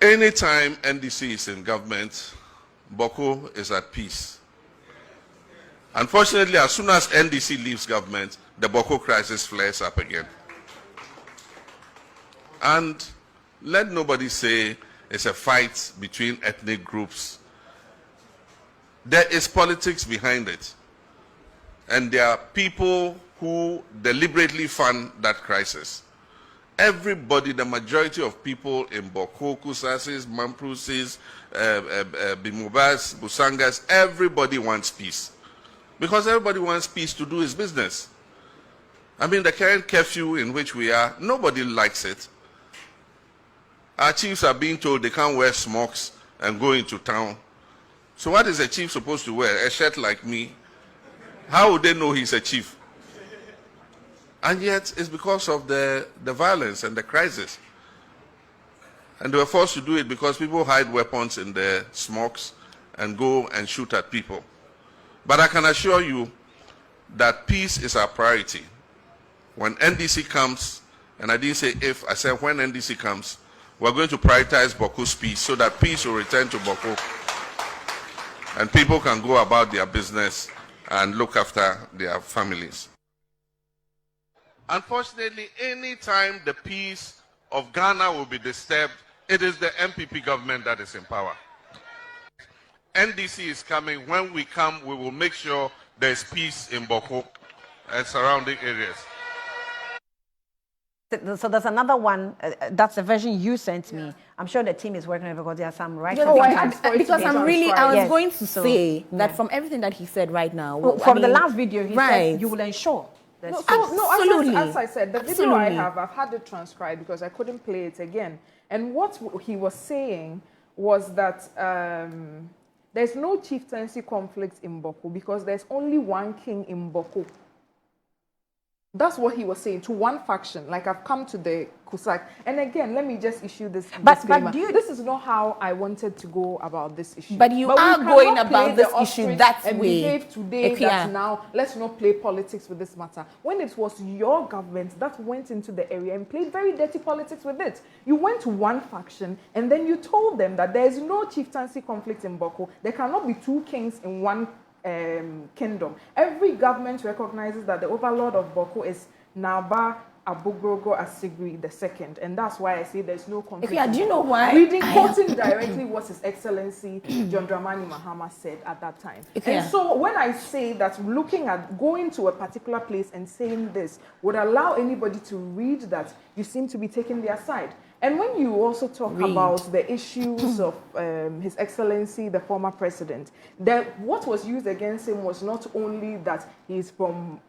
Anytime NDC is in government, Boko is at peace. Unfortunately, as soon as NDC leaves government, the Boko crisis flares up again. And let nobody say it's a fight between ethnic groups. There is politics behind it. And there are people who deliberately fund that crisis. Everybody, the majority of people in Boko, Kusasis, Mamprusis, Bimubas, Busangas, everybody wants peace. Because everybody wants peace to do his business. I mean, the current curfew in which we are, nobody likes it. Our chiefs are being told they can't wear smocks and go into town. So what is a chief supposed to wear? A shirt like me? How would they know he's a chief? And yet, it's because of the violence and the crisis. And they were forced to do it because people hide weapons in their smocks and go and shoot at people. But I can assure you that peace is our priority. When NDC comes, and I didn't say if, I said when NDC comes, we're going to prioritize Boko's peace so that peace will return to Boko. And people can go about their business and look after their families. Unfortunately, any time the peace of Ghana will be disturbed, it is the MPP government that is in power. NDC is coming. When we come, we will make sure there's peace in Boko and surrounding areas. So there's another one, that's the version you sent me. I'm sure the team is working on it because there are some right. Because I'm really, I was going to say that yeah. From everything that he said right now. Well, from the last video, he said you will ensure. Absolutely. As I said, the video I've had it transcribed because I couldn't play it again. And what he was saying was that there's no chieftaincy conflict in Boko because there's only one king in Boko. That's what he was saying, to one faction. Like, I've come to the Kusak. And again, let me just issue this disclaimer. But this is not how I wanted to go about this issue. But you are going about this issue that and way. Behave today that now, let's not play politics with this matter. When it was your government that went into the area and played very dirty politics with it. You went to one faction and then you told them that there is no chieftaincy conflict in Boko. There cannot be two kings in one kingdom. Every government recognizes that the overlord of Boko is Naba Abogrogo Asigri II, and that's why I say there's no conflict. Yeah, do you know why? Quoting directly what His Excellency John Dramani Mahama said at that time. And so when I say that looking at going to a particular place and saying this would allow anybody to read that you seem to be taking their side. And when you also talk about the issues of His Excellency, the former president, what was used against him was not only that he's from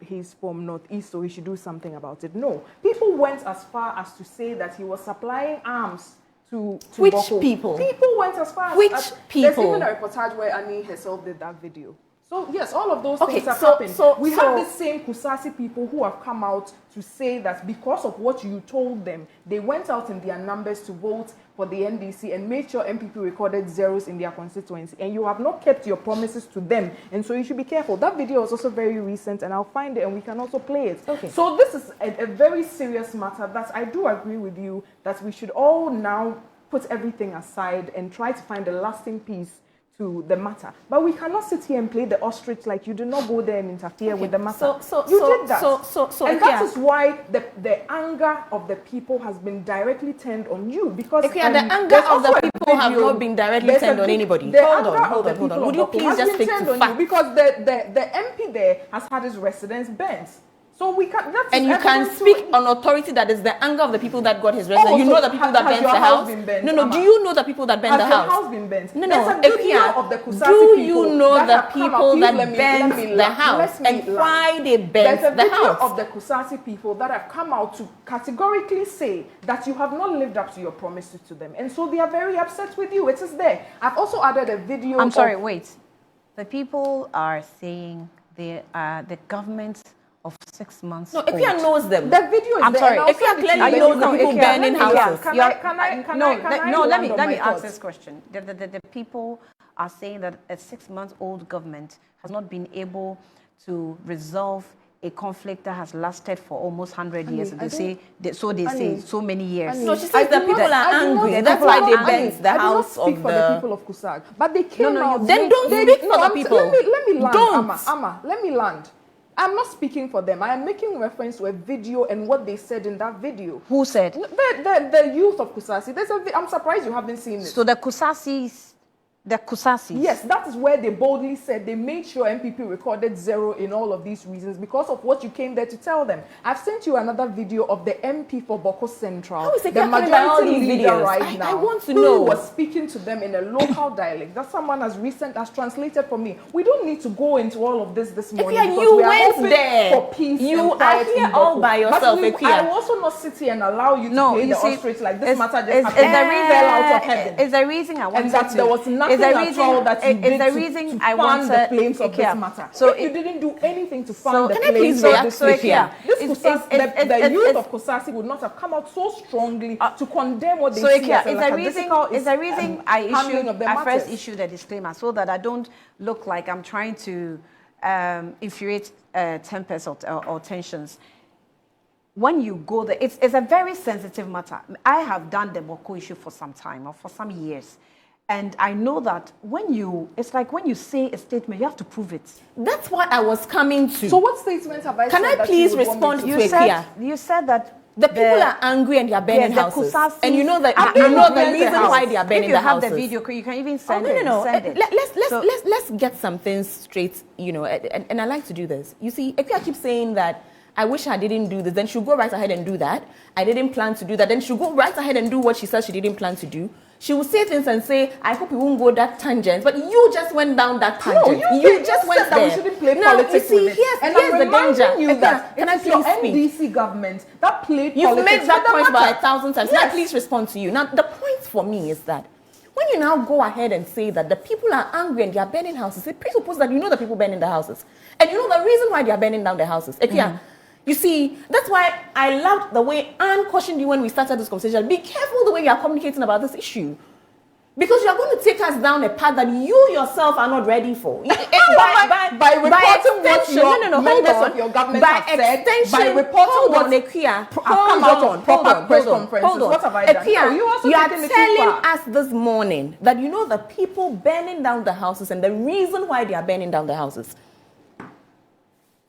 Northeast, so he should do something about it. No, people went as far as to say that he was supplying arms to Which Boko. people? People went as far as... Which people? There's even a reportage where Annie herself did that video. So, yes, all of those things have happened. We have the same Kusasi people who have come out to say that because of what you told them, they went out in their numbers to vote for the NDC and made sure MPP recorded zeros in their constituency. And you have not kept your promises to them. And so you should be careful. That video is also very recent, and I'll find it and we can also play it. Okay. So this is a very serious matter that I do agree with you that we should all now put everything aside and try to find a lasting peace to the matter. But we cannot sit here and play the ostrich like you do not go there and interfere with the matter. You did that. And that is why the anger of the people has been directly turned on you. Because the anger of the people have not been directly turned on anybody. Hold on. Would you please just stick to facts? Because the MP there has had his residence burnt. So we can. And you can speak on authority that is the anger of the people that got his residence. You know the people that burnt the house. No. Do you know the people that burnt the house? Has your house been burnt? No. Do you know the people that burnt the house and why they burnt the house? There's a video of the Kusasi people that have come out to categorically say that you have not lived up to your promises to them, and so they are very upset with you. It is there. I've also added a video. I'm sorry. Wait. The people are saying the government of 6 months. No, Ekua knows them. The video is I'm sorry. Ekua clearly knows the people burning houses. Let me ask this question. The people are saying that a 6-month-old government has not been able to resolve a conflict that has lasted for almost 100 years. They say, so many years. No, she says the people are angry. That's why they bent the house of the... I do not speak for the people of Kusag, but they came out... Then don't speak for the people. Let me land, don't. Ama, let me land. I'm not speaking for them. I am making reference to a video and what they said in that video. Who said? The youth of Kusasi. I'm surprised you haven't seen it. So the Kusasis... The Kusasis. Yes, that is where they boldly said they made sure MPP recorded 0 in all of these reasons because of what you came there to tell them. I've sent you another video of the MP for Boko Central, How is the majority leader videos? right now, I want to who know. was speaking to them in a local dialect that someone has translated for me. We don't need to go into all of this morning because you we are went hoping there for peace. You and quiet are here in Boko. all by yourself. But I will also not sit here and allow you to play the ostrich like this matter just happened. Fell out of heaven. It's the reason I wanted and that there was nothing at all that you did the reason to I wanted the flames of this matter. So if you didn't do anything to fan the flames of this the youth of Kusasi would not have come out so strongly to condemn what they see as it's the reason I first issued a disclaimer so that I don't look like I'm trying to infuriate tempers or tensions. When you go there, it's a very sensitive matter. I have done the Boko issue for some time or for some years. And I know that it's like when you say a statement, you have to prove it. That's what I was coming to. So what statement have I said? Can I please respond to Ekua? You said that the people are angry and they are burning houses. And you know that the reason why they are burning the houses. If you have the video, you can even send it. Send it. Let's get something straight, and I like to do this. You see, Ekua keeps saying that I wish I didn't do this, then she'll go right ahead and do that. I didn't plan to do that, then she'll go right ahead and do what she says she didn't plan to do. She will say things and say, I hope you won't go that tangent. But you just went down that tangent. No, you just went there. That we shouldn't play politics with it. Here's the danger. You that can I please speak? NDC government that played You've politics. You've made that point about 1,000 times. Yes. Can I please respond to you? Now, the point for me is that when you now go ahead and say that the people are angry and they are burning houses, it presupposes that you know the people burning the houses. And you know the reason why they are burning down the houses. You see, that's why I loved the way Anne cautioned you when we started this conversation. Be careful the way you are communicating about this issue. Because you are going to take us down a path that you yourself are not ready for. By reporting what your members of your government have said, by reporting what have come out on proper press conferences. What have I done? You are telling us this morning that you know the people burning down the houses and the reason why they are burning down the houses.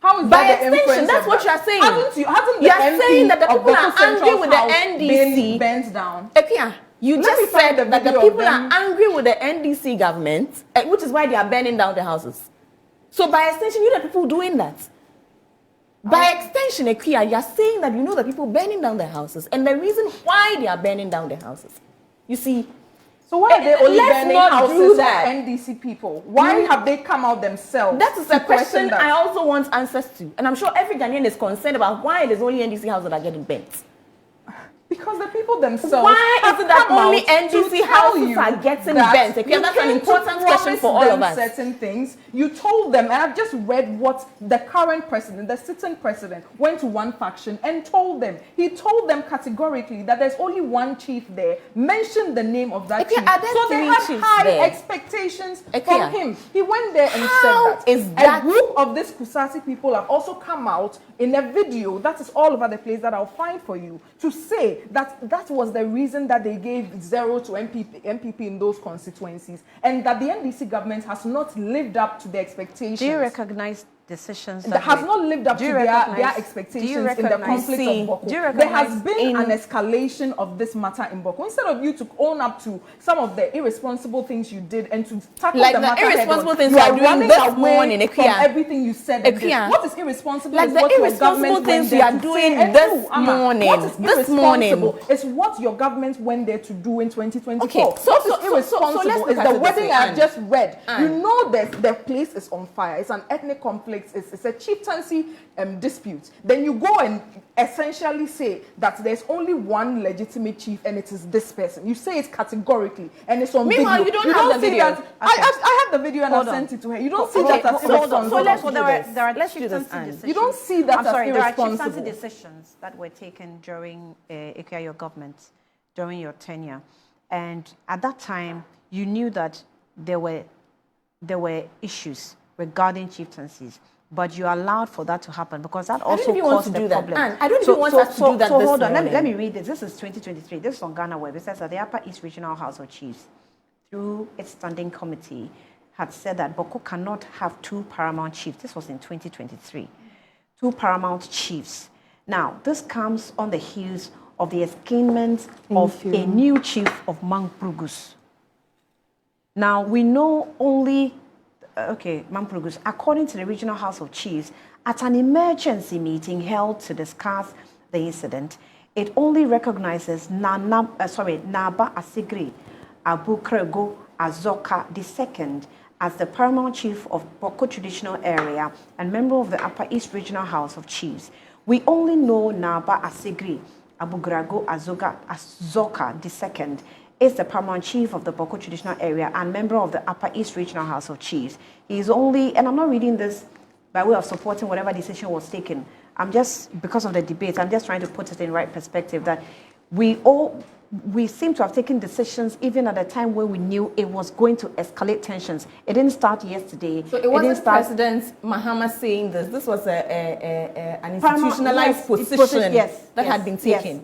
How is by that extension, that's what you are saying. Hasn't you are saying that the people are angry with the NDC. Bent down. You just said that the people are angry with the NDC government, which is why they are burning down the houses. So by extension, you're the people doing that. By extension, Ekua, you are saying that you know the people burning down their houses and the reason why they are burning down their houses. You see. So why are they only burning houses of NDC people? Why have they come out themselves? That is a question I also want answers to. And I'm sure every Ghanaian is concerned about why it is only NDC houses that are getting burnt. Because the people themselves. Why is it that only NDC houses are getting burnt? That's an important question for all of us. Certain things. You told them, and I've just read what the current president, the sitting president, went to one faction and told them. He told them categorically that there's only one chief there. Mentioned the name of that chief. So they had high expectations from him. He went there and said that. A group of these Kusasi people have also come out in a video that is all over the place that I'll find for you to say that was the reason that they gave 0 to MPP in those constituencies, and that the NDC government has not lived up to the expectations. Do you recognize decisions that has not lived up to their expectations in the conflict of Boko? There has been an escalation of this matter in Boko. Instead of you to own up to some of the irresponsible things you did and to tackle the matter irresponsible things you are doing this morning, from everything you said. What is irresponsible? Like the irresponsible things you are doing this morning. What is irresponsible is what your government went there to do in 2024. Okay, what is irresponsible is the wedding I have just read. You know that the place is on fire. It's an ethnic conflict. It's a chieftaincy dispute. Then you go and essentially say that there's only one legitimate chief and it is this person. You say it categorically and it's on Meanwhile, video. you don't have the video. I have the video and I've sent it to her. You don't see that as irresponsible. So there are chieftaincy decisions. You don't see that as irresponsible. There are chieftaincy decisions that were taken during Ekua, your government, during your tenure. And at that time, you knew that there were issues regarding chieftaincies. but you allowed for that to happen because that also caused the problem. I don't even want us to do that. So hold on, let me read this. This is 2023. This is on Ghana Web. It says that the Upper East Regional House of Chiefs, through its standing committee, had said that Boko cannot have two paramount chiefs. This was in 2023. Two paramount chiefs. Now, this comes on the heels of the escalation of a new chief of Mamprugus. Now, we know only, Mamprugus, according to the Regional House of Chiefs, at an emergency meeting held to discuss the incident, it only recognizes Naba Asigri Abukrego Azoka II as the paramount chief of Boko traditional area and member of the Upper East Regional House of Chiefs. We only know Naba Asigri Abugrago Azoka II is the paramount chief of the Boko traditional area and member of the Upper East Regional House of Chiefs. He is only, and I'm not reading this by way of supporting whatever decision was taken. I'm just, because of the debate, I'm just trying to put it in right perspective that we seem to have taken decisions even at a time when we knew it was going to escalate tensions. It didn't start yesterday. So it wasn't President Mahama saying this. This was an institutionalized position that had been taken.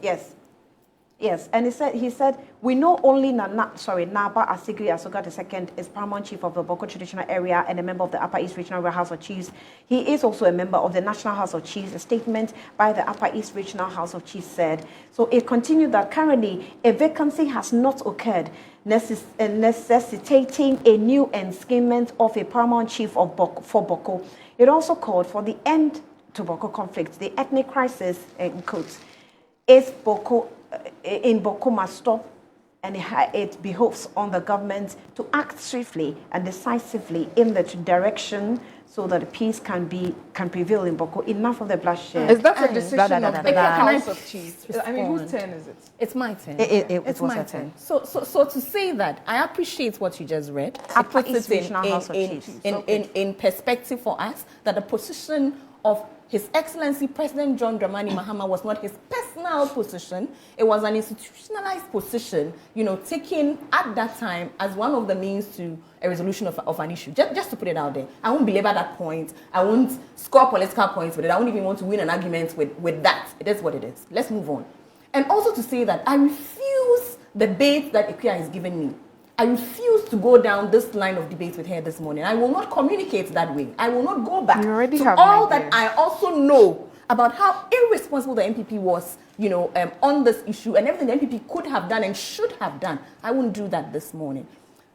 Yes, and he said, we know only Naba Asigri Asoga II is paramount chief of the Boko traditional area and a member of the Upper East Regional House of Chiefs. He is also a member of the National House of Chiefs. A statement by the Upper East Regional House of Chiefs said. So it continued that currently a vacancy has not occurred, necessitating a new enscalment of a paramount chief of for Boko. It also called for the end to Boko conflict. The ethnic crisis, in quotes, is Boko must stop, and it behoves on the government to act swiftly and decisively in the direction so that peace can prevail in Boko. Enough of the bloodshed. Is that a decision of the House of Chiefs? I mean, whose turn is it? It's my turn. It's my turn. So to say that, I appreciate what you just read. Upper East Regional House of Chiefs. In perspective for us, that the position of His Excellency President John Dramani Mahama was not his personal position. It was an institutionalized position, taken at that time as one of the means to a resolution of an issue. Just to put it out there. I won't belabor that point. I won't score political points with it. I won't even want to win an argument with that. It is what it is. Let's move on. And also to say that I refuse the bait that Ekua has given me. I refuse to go down this line of debate with her this morning. I will not communicate that way. I will not go back to all that I also know about how irresponsible the MPP was, on this issue and everything the MPP could have done and should have done. I won't do that this morning.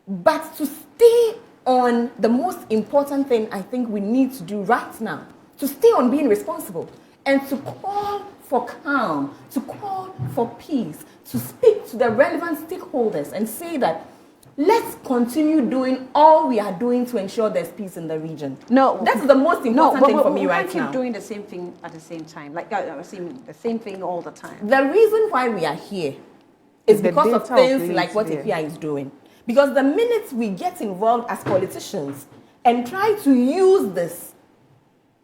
But to stay on the most important thing I think we need to do right now, to stay on being responsible and to call for calm, to call for peace, to speak to the relevant stakeholders and say that let's continue doing all we are doing to ensure there's peace in the region. No, that's the most important thing for me right now. We can't keep doing the same thing at the same time, the same thing all the time. The reason why we are here is because of things like what Ekua is doing. Because the minute we get involved as politicians and try to use this,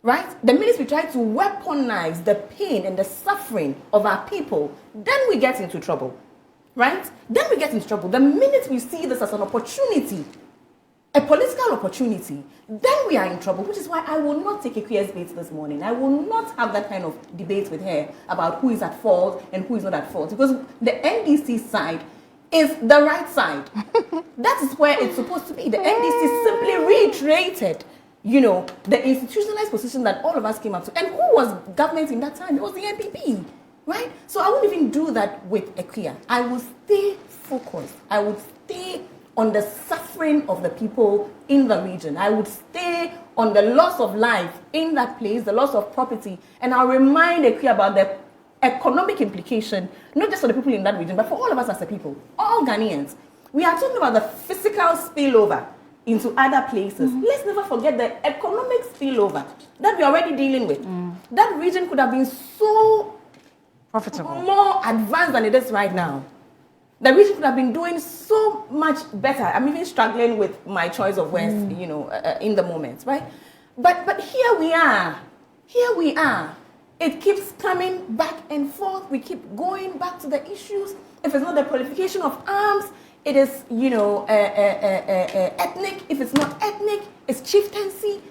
right? The minute we try to weaponize the pain and the suffering of our people, then we get into trouble. Right? Then we get into trouble. The minute we see this as an opportunity, a political opportunity, then we are in trouble, which is why I will not take Ekua's bait this morning. I will not have that kind of debate with her about who is at fault and who is not at fault, because the NDC side is the right side. That is where it's supposed to be. The NDC simply reiterated, the institutionalized position that all of us came up to. And who was government in that time? It was the NPP. Right? So I won't even do that with Ekua. I will stay focused. I would stay on the suffering of the people in the region. I would stay on the loss of life in that place, the loss of property. And I'll remind Ekua about the economic implication, not just for the people in that region, but for all of us as a people, all Ghanaians. We are talking about the physical spillover into other places. Let's never forget the economic spillover that we're already dealing with. That region could have been so profitable, more advanced than it is right now. The region could have been doing so much better. I'm even struggling with my choice of words, in the moment, right? But here we are. Here we are. It keeps coming back and forth. We keep going back to the issues. If it's not the proliferation of arms, it is, ethnic. If it's not ethnic, it's chieftaincy.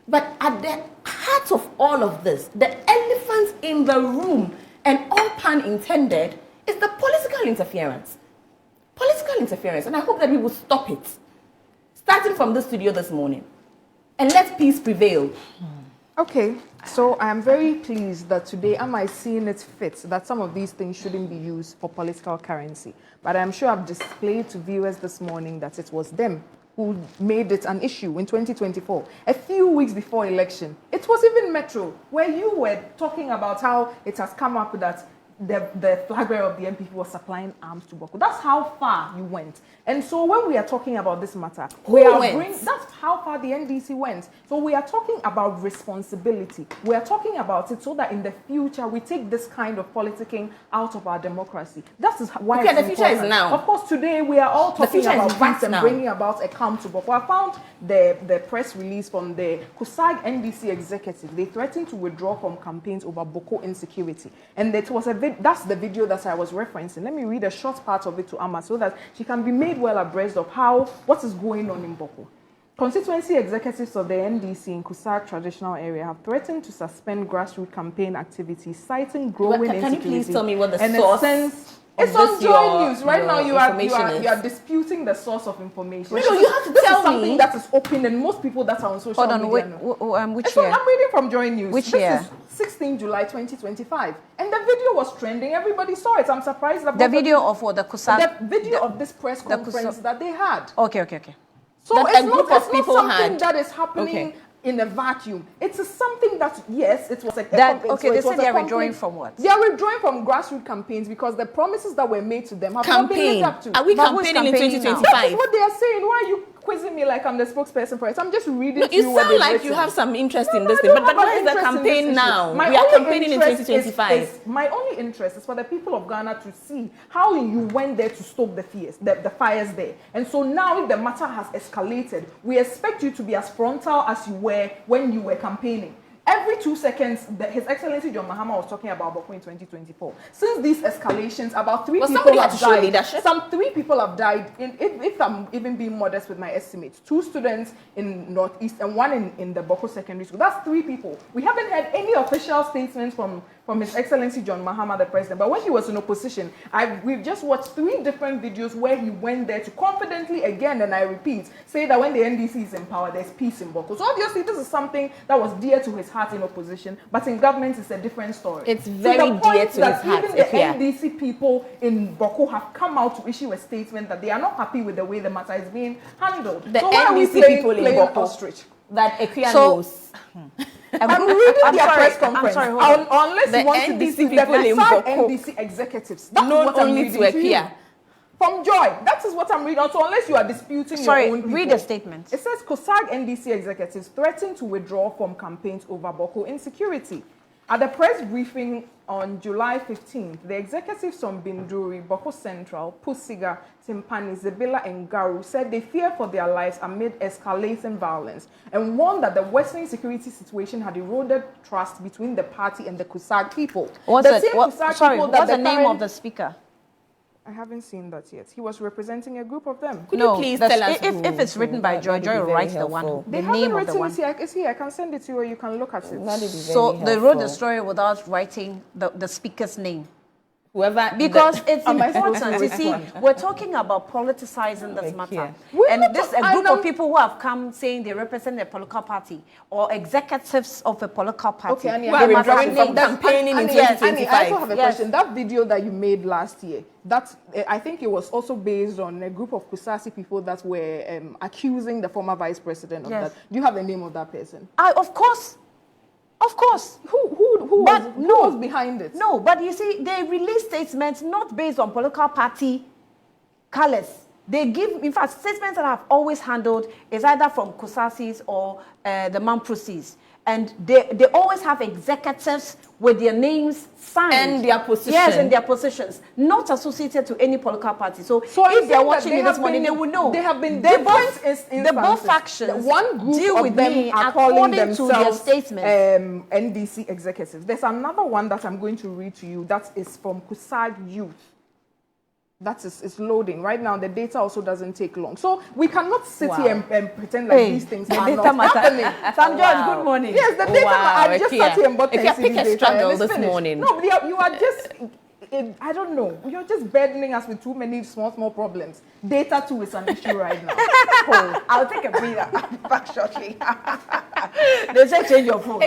But at the heart of all of this, the elephant in the room, and all pun intended, is the political interference. Political interference, and I hope that we will stop it. Starting from the studio this morning, and let peace prevail. Okay, so I am very pleased that today am I seeing it fit that some of these things shouldn't be used for political currency. But I'm sure I've displayed to viewers this morning that it was them who made it an issue in 2024, a few weeks before election. It was even Metro, where you were talking about how it has come up that the flag bearer of the MPP was supplying arms to Boko. That's how far you went. And so when we are talking about this matter, that's how far the NDC went. So we are talking about responsibility. We are talking about it so that in the future we take this kind of politicking out of our democracy. That is why the future is now. Of course, today we are all talking about peace and bringing about a calm to Boko. I found the press release from the Kusag NDC executive. They threatened to withdraw from campaigns over Boko insecurity. And it was that's the video that I was referencing. Let me read a short part of it to Amma so that she can be made well abreast of what is going on in Boko. Constituency executives of the NDC in Kusag traditional area have threatened to suspend grassroots campaign activities, citing growing insecurity. Can you please tell me what the source? It's on Joy News. Right now, you are disputing the source of information. No, you have to tell me. Something that is open, and most people that are on social media know. Which year? I'm reading from Joy News. Which year? This is 16 July 2025. And the video was trending. Everybody saw it. I'm surprised about the video of what? The Kusag? The video of this press conference that they had. Okay. So it's not something that is happening in a vacuum. It's something that, yes, it was like... they said they are withdrawing from what? They are withdrawing from grassroots campaigns because the promises that were made to them have not been lived up to. Are we campaigning in 2025? That's what they are saying. Why are you quizzing me like I'm the spokesperson for it? I'm just reading to you what sound like you have some interest in this thing. But why is the campaign now? We are campaigning in 2025. My only interest is for the people of Ghana to see how you went there to stoke the fires there. And so now if the matter has escalated, we expect you to be as frontal as you were when you were campaigning. Every 2 seconds, His Excellency John Mahama was talking about Boko in 2024. Since these escalations, about 3 people have died. Leadership? Some 3 people have died, if I'm even being modest with my estimates. 2 students in Northeast and 1 in the Boko Secondary School. That's 3 people. We haven't had any official statements from His Excellency John Mahama, the President. But when he was in opposition, we've just watched 3 different videos where he went there to confidently, again, and I repeat, say that when the NDC is in power, there's peace in Boko. So obviously, this is something that was dear to his heart in opposition, but in government, it's a different story. It's very dear to his heart. Even the NDC people in Boko have come out to issue a statement that they are not happy with the way the matter is being handled. The NDC people in Boko that Ekua knows. I'm reading their press conference. Unless you want to dispute the NDC executives. That's what I'm reading to you. From Joy, that is what I'm reading. So unless you are disputing your own people. Read the statement. It says Kusag NDC executives threaten to withdraw from campaigns over Boko insecurity. At the press briefing on July 15th, the executives from Binduri, Boko Central, Pusiga, Timpani, Zebila, and Garu said they fear for their lives amid escalating violence and warned that the worsening security situation had eroded trust between the party and the Kusag people. What's the name of the speaker? I haven't seen that yet. He was representing a group of them. Could you please tell us if it's written by Joy will write the one. They haven't written it here. It's here. I can send it to you or you can look at it. So they wrote the story without writing the speaker's name. Whoever, because it's important. You see, we're talking about politicizing this matter. And this a group of people who have come saying they represent a political party or executives of a political party. Okay, who are withdrawing from campaigning in 2025. I also have a question. That video that you made last year, I think it was also based on a group of Kusasi people that were accusing the former vice president of that. Do you have the name of that person? Of course. Of course. Who was behind it? No, but you see, they release statements not based on political party colors. They give, in fact, statements that I've always handled is either from Kusasis or the Mamprosis. And they always have executives with their names signed. And their positions. Yes, and their positions. Not associated to any political party. So if they're watching me this morning, they will know. They have been different instances. The both factions one group deal with them are calling themselves to their statements. NDC executives. There's another one that I'm going to read to you that is from Kusag Youth. That is, it's loading. Right now, the data also doesn't take long. So we cannot sit here and pretend like these things the are data not happening. Sam George, good morning. Yes, the data. I just sat here and bought if you pick a struggle this morning. No, you are just, I don't know. You're just burdening us with too many small problems. Data too is an issue right now. I'll take a breather. Back shortly. They say change your phone.